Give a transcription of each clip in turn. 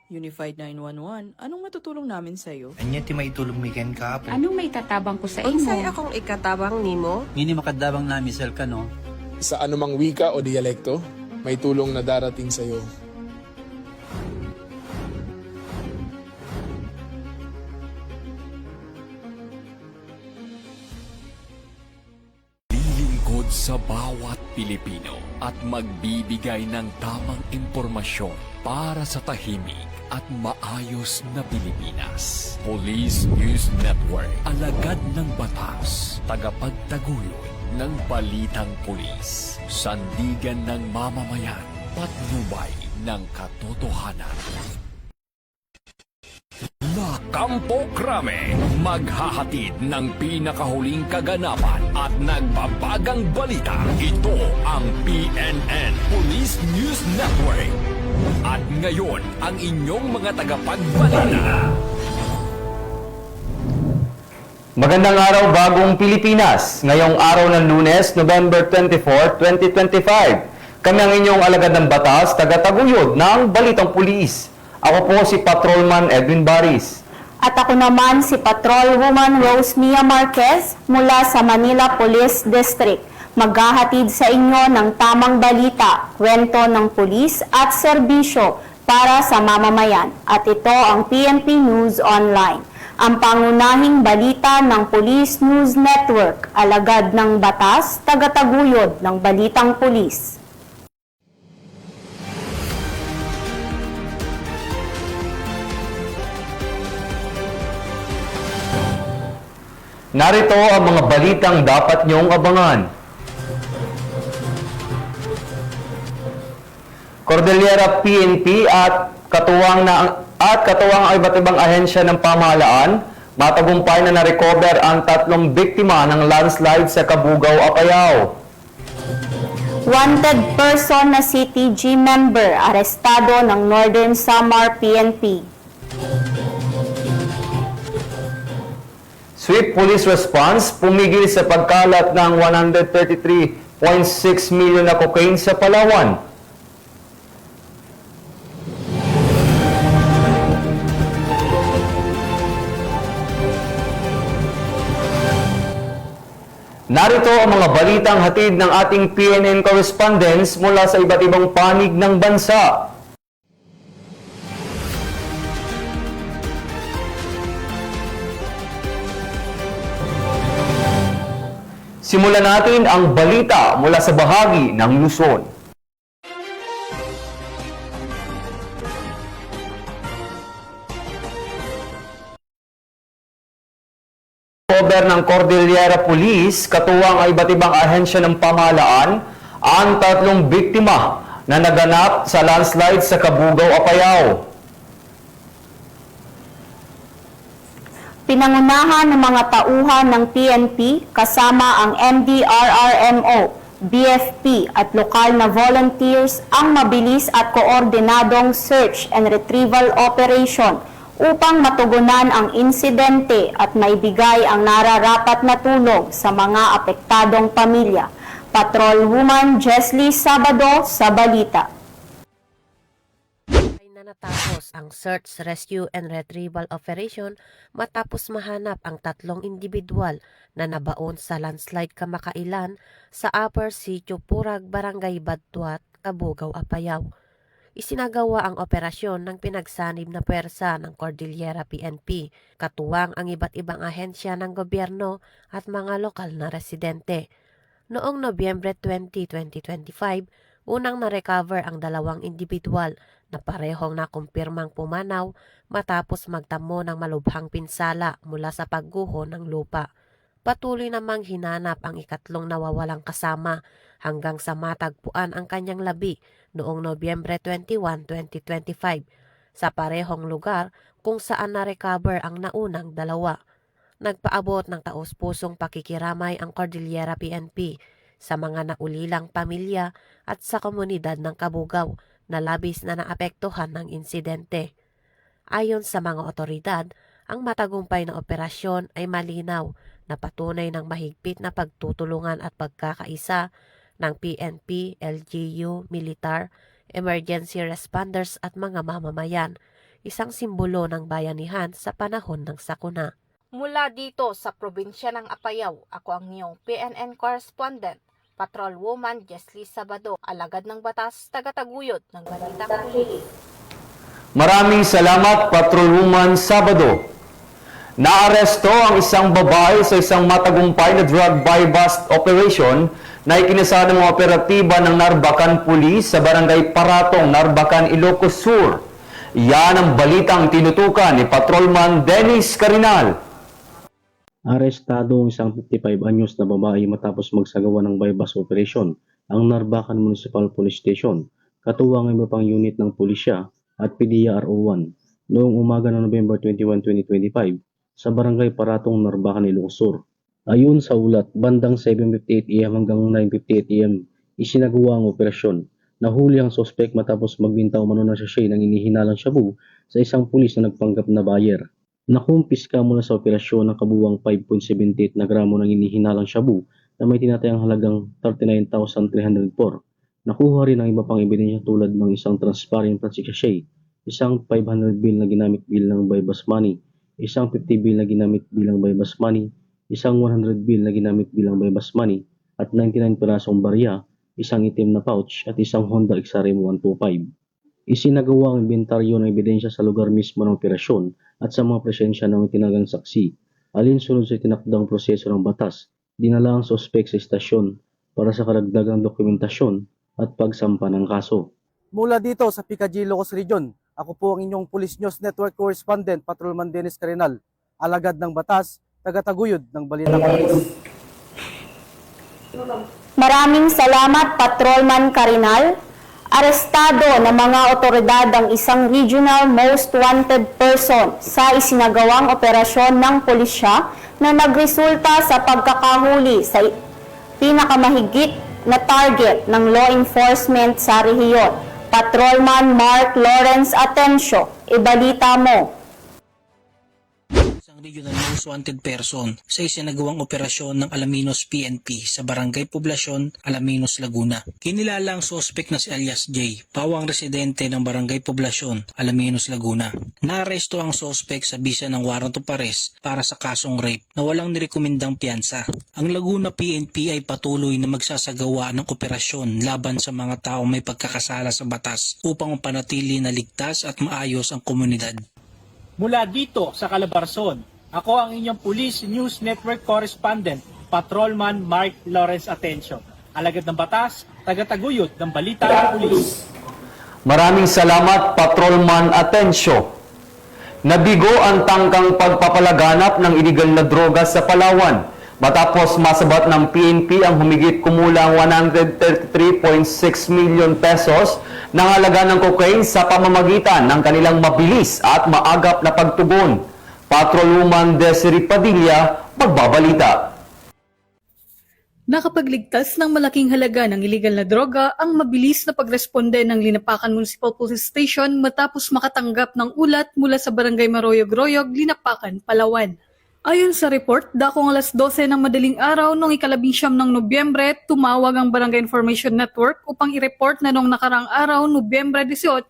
Unified 911, anong matutulong namin sa'yo? Anya ti maitulog mi ken kapo. Anong may tatabang ko sa Unsay imo? akong ikatabang nimo? Ngini makadabang na misal ka no. Sa anumang wika o dialekto, may tulong na darating sa iyo. Lilingkod sa bawat Pilipino at magbibigay ng tamang impormasyon para sa tahimik at maayos na Pilipinas. Police News Network, alagad ng batas, tagapagtaguyod ng balitang pulis, sandigan ng mamamayan, patnubay ng katotohanan. La Campo Crame, maghahatid ng pinakahuling kaganapan at nagbabagang balita. Ito ang PNN Police News Network. At ngayon, ang inyong mga tagapagbalita. Magandang araw, bagong Pilipinas. Ngayong araw ng Lunes, November 24, 2025. Kami ang inyong alagad ng batas, taga-taguyod ng Balitang Pulis. Ako po si Patrolman Edwin Baris. At ako naman si Patrolwoman Rose Mia Marquez mula sa Manila Police District. Maghahatid sa inyo ng tamang balita, kwento ng pulis at serbisyo para sa mamamayan. At ito ang PNP News Online, ang pangunahing balita ng Police News Network, alagad ng batas, taga-taguyod ng Balitang Pulis. Narito ang mga balitang dapat niyong abangan. Cordillera PNP at katuwang ang iba't ibang ahensya ng pamahalaan, matagumpay na na-recover ang 3 biktima ng landslide sa Cabugao, Apayao. Wanted person na CTG member arestado ng Northern Samar PNP. Swift Police Response pumigil sa pagkalat ng 133.6 million na cocaine sa Palawan. Narito ang mga balitang hatid ng ating PNN correspondents mula sa iba't ibang panig ng bansa. Simulan natin ang balita mula sa bahagi ng Luzon. Cover ng Cordillera Police, katuwang ang iba't ibang ahensya ng pamahalaan, ang 3 biktima na naganap sa landslide sa Cabugao, Apayao. Pinangunahan ng mga tauhan ng PNP kasama ang MDRRMO, BFP at lokal na volunteers ang mabilis at koordinadong search and retrieval operation upang matugunan ang insidente at maibigay ang nararapat na tulong sa mga apektadong pamilya. Patrolwoman Jesly Sabado sa balita. Natapos ang search, rescue and retrieval operation matapos mahanap ang 3 individual na nabaon sa landslide kamakailan sa Upper Sitio Purag, Barangay Badtuat, Cabugao, Apayao. Isinagawa ang operasyon ng pinagsanib na pwersa ng Cordillera PNP, katuwang ang iba't ibang ahensya ng gobyerno at mga lokal na residente. Noong Nobyembre 20, 2025, unang na-recover ang 2 individual na parehong nakumpirmang pumanaw matapos magtamo ng malubhang pinsala mula sa pagguho ng lupa. Patuloy namang hinanap ang ikatlong nawawalang kasama hanggang sa matagpuan ang kanyang labi noong Nobyembre 21, 2025 sa parehong lugar kung saan na-recover ang naunang 2. Nagpaabot ng taos-pusong pakikiramay ang Cordillera PNP sa mga naulilang pamilya at sa komunidad ng Cabugao na labis na naapektuhan ng insidente. Ayon sa mga otoridad, ang matagumpay na operasyon ay malinaw na patunay ng mahigpit na pagtutulungan at pagkakaisa ng PNP, LGU, militar, emergency responders at mga mamamayan. isang simbolo ng bayanihan sa panahon ng sakuna. Mula dito sa probinsya ng Apayao, ako ang iyong PNN correspondent, Patrolwoman Jesly Sabado, alagad ng batas, tagataguyod ng Balitang Pulis. Maraming salamat, Patrolwoman Sabado. Naaresto ang isang babae sa isang matagumpay na drug buy-bust operation na ikinasada ng mga operatiba ng Narbacan Police sa Barangay Paratong, Narbacan, Ilocos Sur. Yan ang balitang tinutukan ni Patrolman Dennis Carinal. Arestado ang isang 55 anyos na babae matapos magsagawa ng buy-bust operation ang Narbacan Municipal Police Station, katuwang ang iba pang unit ng pulisya at PDRO1 noong umaga ng November 21, 2025 sa Barangay Paratong, Narbacan, Ilocos Sur. Ayon sa ulat, bandang 7:58 AM hanggang 9:58 AM isinagawa ang operasyon. Nahuli ang sospek matapos magbinta umano ng sachet ng inihinalang shabu sa isang pulis na nagpanggap na buyer. Nakumpiska mula sa operasyon ng kabuuang 5.78 na gramo ng inihinalang shabu na may tinatayang halagang 39,304. Nakuha rin ang iba pang ebidensya tulad ng isang transparent plastic sachet, isang 500 bill na ginamit bilang buy-bust money, isang 50 bill na ginamit bilang buy-bust money, isang 100 bill na ginamit bilang buy-bust money, at 99 pirasong barya, isang itim na pouch, at isang Honda XRM 125. Isinagawa ang inventaryo ng ebidensya sa lugar mismo ng operasyon at sa mga presensya ng itinagang saksi. Alinsunod sa tinakdang proseso ng batas, dinala ang sospek sa istasyon para sa karagdagang dokumentasyon at pagsampa ng kaso. Mula dito sa PKG Ilocos Region, ako po ang inyong Police News Network Correspondent, Patrolman Dennis Carinal, alagad ng batas, tagataguyod ng Balitang Pulis. Maraming salamat, Patrolman Carinal. Arestado ng mga otoridad ang isang regional most wanted person sa isinagawang operasyon ng pulisya na nagresulta sa pagkakahuli sa pinakamahigit na target ng law enforcement sa rehiyon. Patrolman Mark Lawrence Atencio, ibalita mo. Isang regional most wanted person sa isinagawang operasyon ng Alaminos PNP sa Barangay Poblacion, Alaminos, Laguna. Kinilala ang sospek na si alias J, pawang residente ng Barangay Poblacion, Alaminos, Laguna. Naaresto ang sospek sa bisa ng warrant of arrest para sa kasong rape na walang nirekomendang piyansa. Ang Laguna PNP ay patuloy na magsasagawa ng operasyon laban sa mga taong may pagkakasala sa batas upang mapanatili na ligtas at maayos ang komunidad. Mula dito sa Calabarzon, ako ang inyong Police News Network Correspondent, Patrolman Mark Lawrence Atencio. Alagad ng batas, tagataguyod ng Balitang Pulis. Maraming salamat, Patrolman Atencio. Nabigo ang tangkang pagpapalaganap ng iligal na droga sa Palawan matapos masabat ng PNP ang humigit kumulang 133.6 million pesos ng halaga ng cocaine sa pamamagitan ng kanilang mabilis at maagap na pagtugon. Patrolwoman Desiree Padilla, magbabalita. Nakapagligtas ng malaking halaga ng iligal na droga ang mabilis na pagresponde ng Linapacan Municipal Police Station matapos makatanggap ng ulat mula sa Barangay Maroyog-Royog, Linapacan, Palawan. Ayon sa report, dakong alas 12 ng madaling araw noong ika-19 ng Nobyembre, tumawag ang Barangay Information Network upang i-report na noong nakarang araw, Nobyembre 18,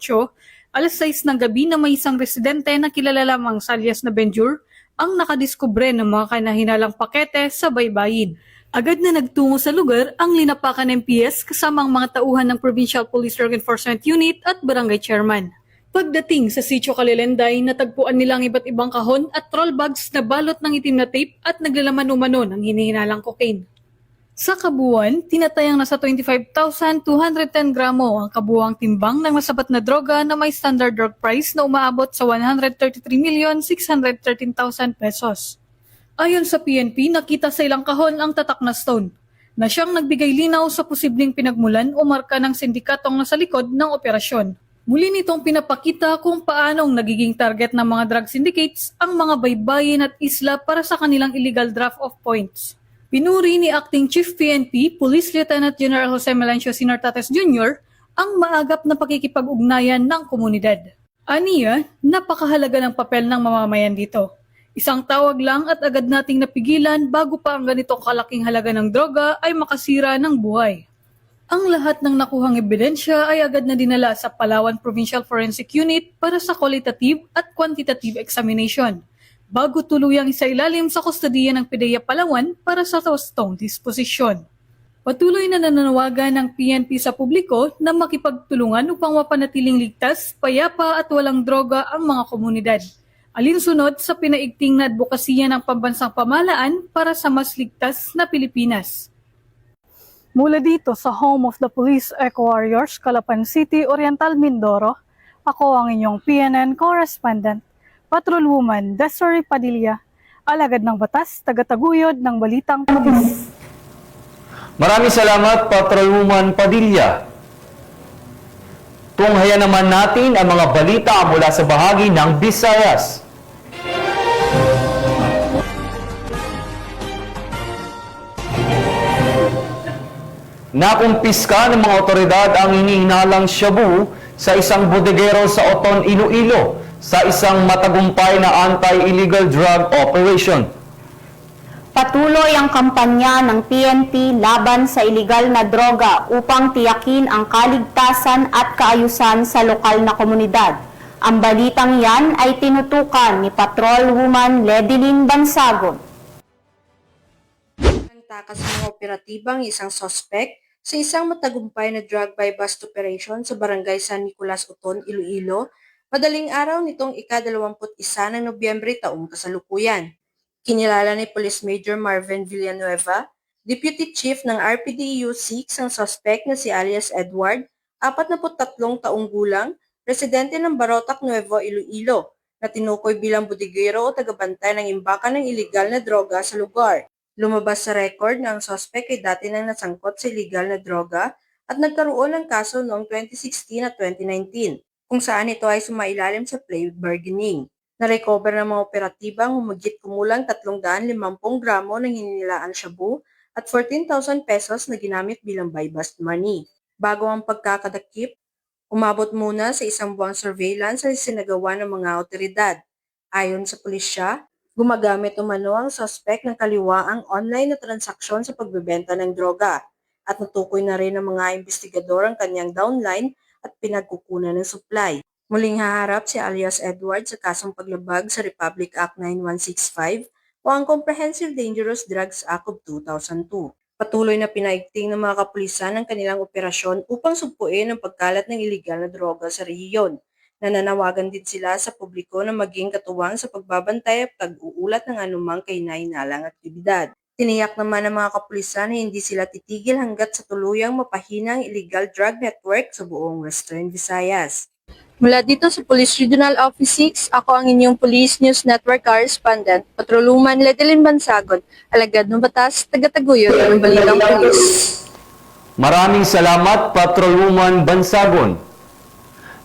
alas 6 ng gabi na may isang residente na kilala lamang sa alias na Benjur ang nakadiskubre ng mga kanahinalang pakete sa baybayin. Agad na nagtungo sa lugar ang Linapacan MPS kasama ang mga tauhan ng Provincial Police Drug Enforcement Unit at Barangay Chairman. Pagdating sa Sitio Kalilenday, natagpuan nila ang iba't ibang kahon at troll bags na balot ng itim na tape at naglalaman umano ng hinihinalang cocaine. Sa kabuuan, tinatayang nasa 25,210 gramo ang kabuuang timbang ng masabat na droga na may standard drug price na umaabot sa 133,613,000 pesos. Ayon sa PNP, nakita sa ilang kahon ang tatak na stone na siyang nagbigay linaw sa posibleng pinagmulan o marka ng sindikatong nasa likod ng operasyon. Muli nitong pinapakita kung paanong nagiging target ng mga drug syndicates ang mga baybayin at isla para sa kanilang illegal draft of points. Pinuri ni Acting Chief PNP, Police Lieutenant General Jose Melencio Sinartates Jr. ang maagap na pakikipag-ugnayan ng komunidad. Aniya, napakahalaga ng papel ng mamamayan dito. Isang tawag lang at agad nating napigilan bago pa ang ganito kalaking halaga ng droga ay makasira ng buhay. Ang lahat ng nakuhang ebidensya ay agad na dinala sa Palawan Provincial Forensic Unit para sa qualitative at quantitative examination, bago tuluyang isailalim sa kustodiya ng PIDEA Palawan para sa wastong disposisyon. Patuloy na nananawagan ng PNP sa publiko na makipagtulungan upang mapanatiling ligtas, payapa at walang droga ang mga komunidad. Alinsunod sa pinaigting na advokasya ng pambansang pamahalaan para sa mas ligtas na Pilipinas. Mula dito sa Home of the Police Eco Warriors, Calapan City, Oriental Mindoro, ako ang inyong PNN correspondent, Patrolwoman Desiree Padilla, alagad ng batas, tagataguyod ng balitang pulis. Maraming salamat, Patrolwoman Padilla. Tunghayan naman natin ang mga balita mula sa bahagi ng Visayas. Nakumpiska ng mga otoridad ang hinihinalang shabu sa isang bodegero sa Oton, Iloilo sa isang matagumpay na anti-illegal drug operation. Patuloy ang kampanya ng PNP laban sa iligal na droga upang tiyakin ang kaligtasan at kaayusan sa lokal na komunidad. Ang balitang yan ay tinutukan ni Patrolwoman Ledilyn Bansagon. Takas ng mga operatibang isang sospek sa isang matagumpay na drug buy-bust operation sa Barangay San Nicolas, Oton, Iloilo, madaling araw nitong ika-21 ng Nobyembre taong kasalukuyan. Kinilala ni Police Major Marvin Villanueva, Deputy Chief ng RPDEU 6 ang sospek na si alias Edward, 43 taong gulang, residente ng Barotac, Nuevo Iloilo, na tinukoy bilang budigero o tagabantay ng imbakan ng iligal na droga sa lugar. Lumabas sa record na ang sospek ay dati nang nasangkot sa iligal na droga at nagkaroon ng kaso noong 2016 at 2019, kung saan ito ay sumailalim sa plea bargaining. Na-recover ng mga operatibang humigit kumulang 350 gramo ng hininilaan shabu at 14,000 pesos na ginamit bilang buy-bust money. Bago ang pagkakadakip, umabot muna sa isang buwang surveillance na sinagawa ng mga otoridad. Ayon sa pulisya, gumagamit umano ang suspect ng kaliwaang online na transaksyon sa pagbebenta ng droga at natukoy na rin ng mga investigador ang kanyang downline at pinagkukunan ng supply. Muling haharap si alias Edward sa kasong paglabag sa Republic Act 9165 o ang Comprehensive Dangerous Drugs Act of 2002. Patuloy na pinaigting ng mga kapulisan ang kanilang operasyon upang sugpuin ang pagkalat ng iligal na droga sa rehiyon. Nananawagan din sila sa publiko na maging katuwang sa pagbabantay at pag-uulat ng anumang kahinahinalang aktibidad. Tiniyak naman ng mga kapulisan na hindi sila titigil hanggat sa tuluyang mapahina ang illegal drug network sa buong Western Visayas. Mula dito sa Police Regional Office 6, ako ang inyong Police News Network correspondent, Patrolwoman Ledilyn Bansagon, alagad ng batas, tagataguyod ng balitang pulis. Maraming salamat, Patrolwoman Bansagon.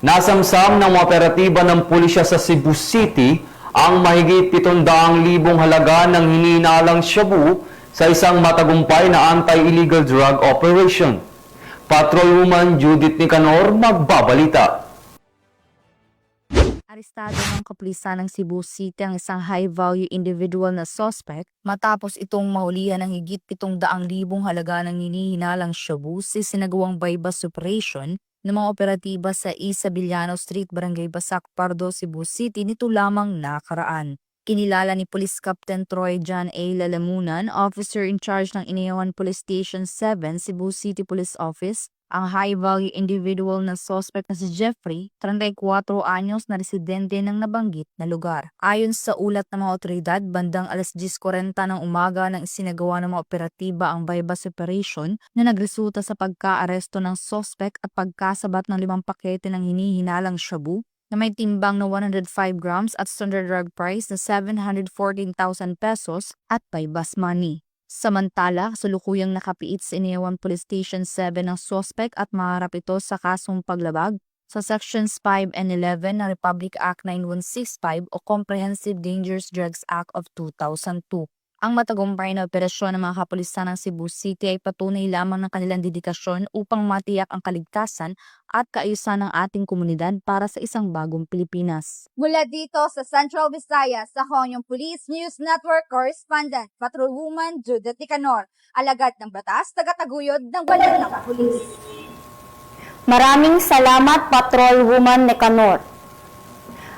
Nasamsam ng operatiba ng pulisya sa Cebu City ang mahigit 700,000 halaga ng hinihinalang shabu sa isang matagumpay na anti-illegal drug operation. Patrolwoman Judith Nicanor magbabalita. Arestado ng kapulisan ng Cebu City ang isang high-value individual na suspect matapos itong mahulihan ng higit 700,000 halaga ng hinihinalang shabu sa sinagawang buy-bust operation ng mga operatiba sa Isabellano Street, Barangay Basac, Pardo, Cebu City nito lamang nakaraan. Kinilala ni Police Captain Troy John A. Lalamunan, officer in charge ng Inayawan Police Station 7, Cebu City Police Office, ang high-value individual na suspect na si Jeffrey, 34 anyos na residente ng nabanggit na lugar. Ayon sa ulat ng mga otoridad, bandang 10:40 ng umaga nang isinagawa ng mga operatiba ang buy-bust operation na nagresulta sa pagka-aresto ng suspect at pagkasabat ng 5 pakete ng hinihinalang shabu na may timbang na 105 grams at standard drug price na 714,000 pesos at buy-bust money. Samantala, kasalukuyang nakapiit sa Inayawan Police Station 7 ng suspect at maharap ito sa kasong paglabag sa Sections 5 and 11 ng Republic Act 9165 o Comprehensive Dangerous Drugs Act of 2002. Ang matagumpay na operasyon ng mga kapulisan ng Cebu City ay patunay lamang ng kanilang dedikasyon upang matiyak ang kaligtasan at kaayusan ng ating komunidad para sa isang bagong Pilipinas. Mula dito sa Central Visayas, ako ang iyong Police News Network Correspondent, Patrolwoman Judith Nicanor, alagad ng batas, tagataguyod ng Balitang Pulis. Maraming salamat, Patrolwoman Nicanor.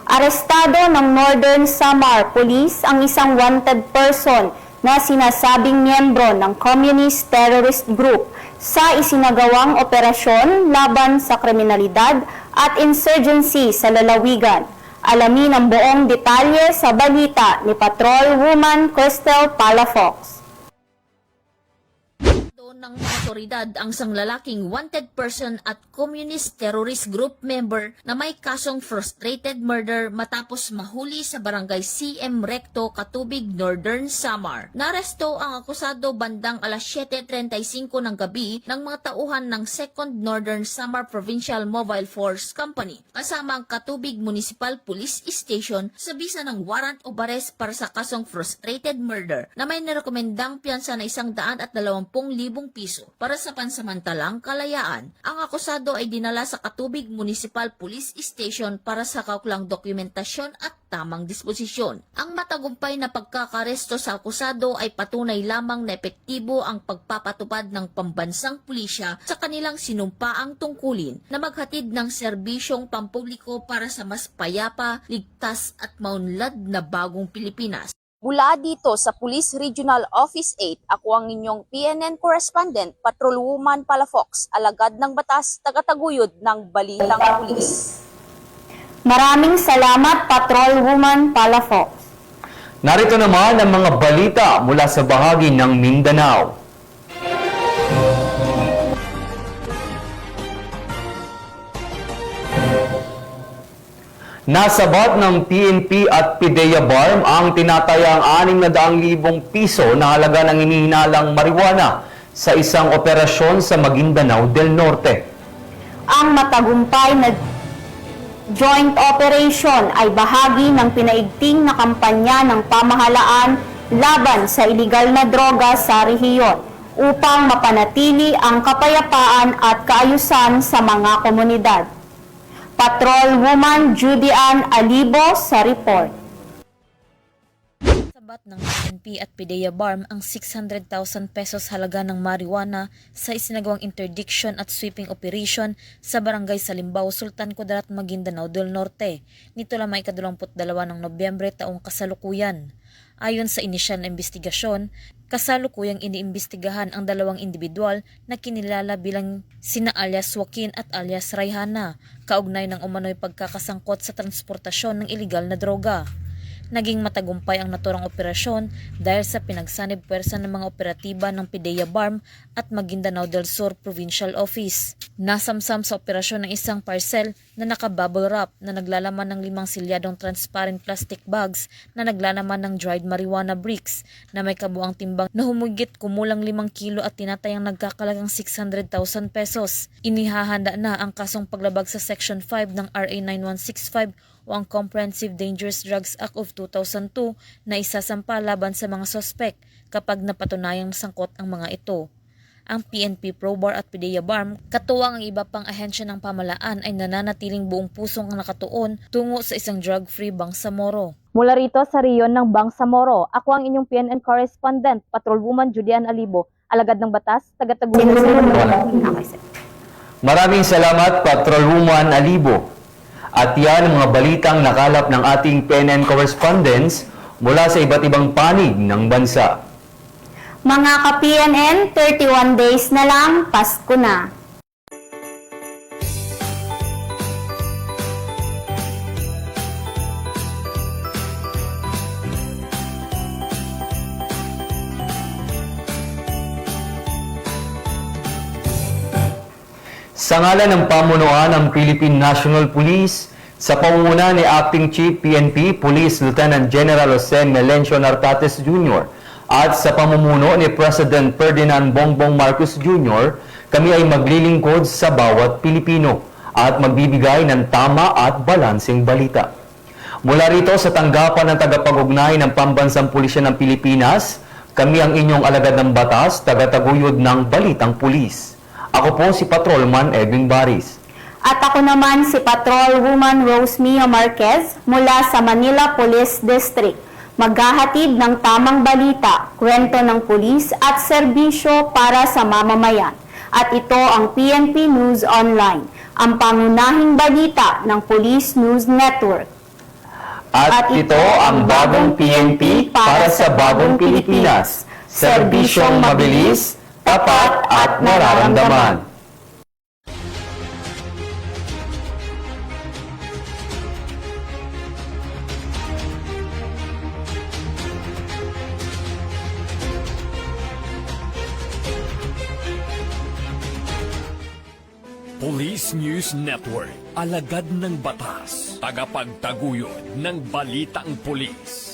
Arestado ng Northern Samar Police ang isang wanted person na sinasabing miyembro ng Communist Terrorist Group sa isinagawang operasyon laban sa kriminalidad at insurgency sa lalawigan. Alamin ang buong detalye sa balita ni Patrolwoman Cristel Palafox. Ng mga otoridad ang isang lalaking wanted person at communist terrorist group member na may kasong frustrated murder matapos mahuli sa barangay CM Recto, Katubig, Northern Samar. Naresto ang akusado bandang alas 7:35 ng gabi ng mga tauhan ng 2nd Northern Samar Provincial Mobile Force Company kasama ang Katubig Municipal Police Station sa bisa ng warrant of arrest para sa kasong frustrated murder na may nirekomendang piyansa na 120,000 piso para sa pansamantalang kalayaan. Ang akusado ay dinala sa Katubig Municipal Police Station para sa kauklang dokumentasyon at tamang disposisyon. Ang matagumpay na pagkakaresto sa akusado ay patunay lamang na epektibo ang pagpapatupad ng pambansang pulisya sa kanilang sinumpaang tungkulin na maghatid ng serbisyong pampubliko para sa mas payapa, ligtas at maunlad na bagong Pilipinas. Mula dito sa Police Regional Office 8, ako ang inyong PNN Correspondent, Patrolwoman Palafox, alagad ng batas, tagataguyod ng Balitang Pulis. Maraming salamat, Patrolwoman Palafox. Narito naman ang mga balita mula sa bahagi ng Mindanao. Nasabat ng PNP at PIDEA BARM ang tinatayang 600,000 piso na halaga ng hinihinalang marijuana sa isang operasyon sa Maguindanao del Norte. Ang matagumpay na joint operation ay bahagi ng pinaigting na kampanya ng pamahalaan laban sa iligal na droga sa rehiyon upang mapanatili ang kapayapaan at kaayusan sa mga komunidad. Patrolwoman Judy Ann Alibo sa report. Sabat ng PNP at PIDEA BARM ang 600,000 pesos halaga ng marijuana sa isinagawang interdiction at sweeping operation sa barangay Salimbao, Sultan Kudarat, Maguindanao del Norte. Nito lamang ika-22 ng Nobyembre taong kasalukuyan. Ayon sa inisyal na investigasyon, kasalukuyang iniimbestigahan ang dalawang individual na kinilala bilang sina alias Joaquin at alias Rayhana, kaugnay ng umano'y pagkakasangkot sa transportasyon ng iligal na droga. Naging matagumpay ang naturang operasyon dahil sa pinagsanib puwersa ng mga operatiba ng PIDEA BARM at Maguindanao del Sur Provincial Office. Nasamsam sa operasyon ng isang parcel na naka-bubble wrap na naglalaman ng 5 silyadong transparent plastic bags na naglalaman ng dried marijuana bricks na may kabuang timbang na humigit kumulang 5 kilo at tinatayang nagkakalagang 600,000 pesos. Inihahanda na ang kasong paglabag sa Section 5 ng RA 9165 o ang Comprehensive Dangerous Drugs Act of 2002 na isasampa laban sa mga sospek kapag napatunayang sangkot ang mga ito. Ang PNP, ProBAR at PIDEA BARM, katuwang ang iba pang ahensya ng pamahalaan ay nananatiling buong pusong nakatuon tungo sa isang drug-free Bangsamoro. Mula rito sa riyon ng Bangsamoro, ako ang inyong PNN Correspondent, Patrolwoman Judy Ann Alibo, alagad ng batas, tagataguyod ng Maraming salamat, Patrolwoman Alibo. At yan ang mga balitang nakalap ng ating PNN correspondents mula sa iba't ibang panig ng bansa. Mga ka-PNN, 31 days na lang, Pasko na. Sa ngalan ng pamunuan ng Philippine National Police, sa pangunguna ni Acting Chief PNP Police Lieutenant General Jose Melencio Nartates Jr. at sa pamumuno ni President Ferdinand Bongbong Marcos Jr., kami ay maglilingkod sa bawat Pilipino at magbibigay ng tama at balanseng balita. Mula rito sa tanggapan ng tagapag-ugnay ng Pambansang Pulisya ng Pilipinas, Kami ang inyong alagad ng batas, tagataguyod ng Balitang Pulis. Ako po si Patrolman Edwin Baris. At ako naman si Patrolwoman Rose Mia Marquez mula sa Manila Police District. Maghahatid ng tamang balita, kwento ng pulis at serbisyo para sa mamamayan. At ito ang PNP News Online, ang pangunahing balita ng Police News Network. At ito ang bagong PNP para sa bagong Pilipinas. Serbisyong mabilis, tapat at nararamdaman. Police News Network, alagad ng batas, tagapagtaguyod ng balitang pulis.